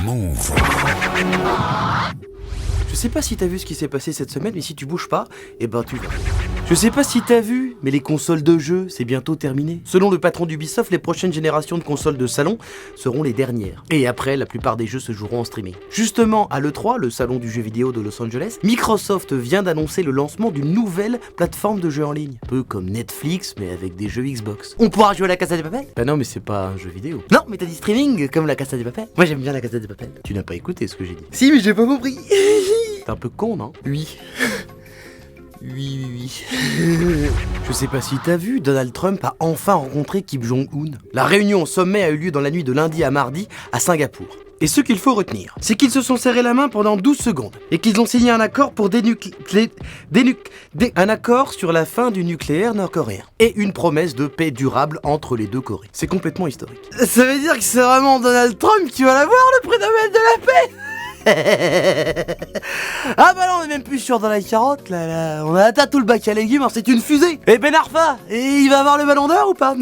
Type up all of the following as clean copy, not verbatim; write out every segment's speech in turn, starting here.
Move. Je sais pas si t'as vu ce qui s'est passé cette semaine, mais si tu bouges pas, eh ben tu vas. Je sais pas si t'as vu, mais les consoles de jeux, c'est bientôt terminé. Selon le patron d'Ubisoft, les prochaines générations de consoles de salon seront les dernières. Et après, la plupart des jeux se joueront en streaming. Justement, à l'E3, le salon du jeu vidéo de Los Angeles, Microsoft vient d'annoncer le lancement d'une nouvelle plateforme de jeux en ligne. Un peu comme Netflix, mais avec des jeux Xbox. On pourra jouer à la Casa de Papel ? Bah non, mais c'est pas un jeu vidéo. Non, mais t'as dit streaming, comme la Casa de Papel. Moi j'aime bien la Casa de Papel. Tu n'as pas écouté ce que j'ai dit. Si, mais j'ai pas compris. T'es un peu con, non ? Oui. Oui. Je sais pas si t'as vu, Donald Trump a enfin rencontré Kim Jong-un. La réunion au sommet a eu lieu dans la nuit de lundi à mardi à Singapour. Et ce qu'il faut retenir, c'est qu'ils se sont serrés la main pendant 12 secondes et qu'ils ont signé un accord pour un accord sur la fin du nucléaire nord-coréen et une promesse de paix durable entre les deux Corées. C'est complètement historique. Ça veut dire que c'est vraiment Donald Trump qui va l'avoir, le prix Nobel de la paix. Ah bah là on est même plus sûr dans la carotte là. On a atteint tout le bac à légumes, alors c'est une fusée. Et Ben Arfa, et il va avoir le ballon d'or ou pas?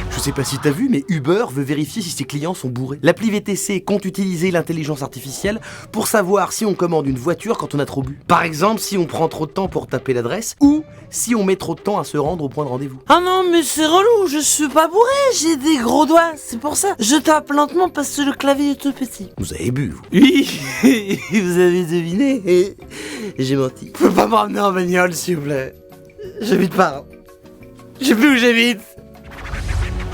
Je sais pas si t'as vu, mais Uber veut vérifier si ses clients sont bourrés. L'appli VTC compte utiliser l'intelligence artificielle pour savoir si on commande une voiture quand on a trop bu. Par exemple, si on prend trop de temps pour taper l'adresse ou si on met trop de temps à se rendre au point de rendez-vous. Ah non, mais c'est relou, je suis pas bourré, j'ai des gros doigts, c'est pour ça. Je tape lentement parce que le clavier est tout petit. Vous avez bu, vous? Oui, vous avez deviné. J'ai menti. Vous pouvez pas me ramener en bagnole, s'il vous plaît. J'habite pas. Je sais plus où j'habite.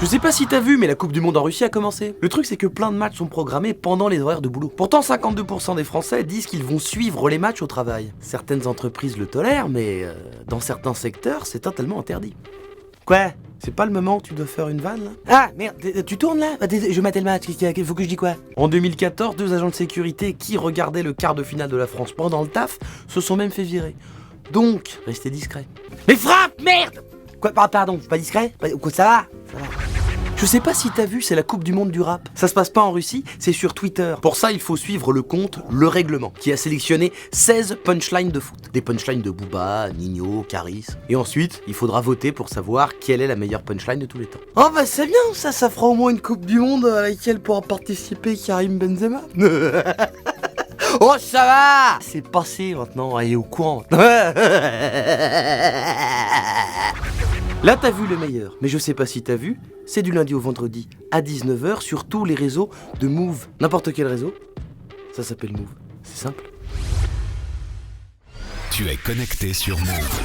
Je sais pas si t'as vu, mais la Coupe du Monde en Russie a commencé. Le truc, c'est que plein de matchs sont programmés pendant les horaires de boulot. Pourtant, 52% des Français disent qu'ils vont suivre les matchs au travail. Certaines entreprises le tolèrent, mais dans certains secteurs, c'est totalement interdit. Quoi? C'est pas le moment où tu dois faire une vanne, là? Ah, merde, tu tournes, là? Je matais le match, il faut que je dise quoi? En 2014, 2 agents de sécurité qui regardaient le quart de finale de la France pendant le taf se sont même fait virer. Donc, restez discret. Mais frappe, merde! Quoi, pardon, pas discret? Quoi, ça va? Je sais pas si t'as vu, c'est la Coupe du Monde du rap. Ça se passe pas en Russie, c'est sur Twitter. Pour ça, il faut suivre le compte Le Règlement, qui a sélectionné 16 punchlines de foot. Des punchlines de Booba, Nino, Caris. Et ensuite, il faudra voter pour savoir quelle est la meilleure punchline de tous les temps. Oh bah c'est bien, ça fera au moins une Coupe du Monde à laquelle pourra participer Karim Benzema. Oh ça va! C'est passé maintenant, elle est au courant. Là t'as vu le meilleur, mais je sais pas si t'as vu, c'est du lundi au vendredi à 19h sur tous les réseaux de Move. N'importe quel réseau, ça s'appelle Move. C'est simple. Tu es connecté sur Move.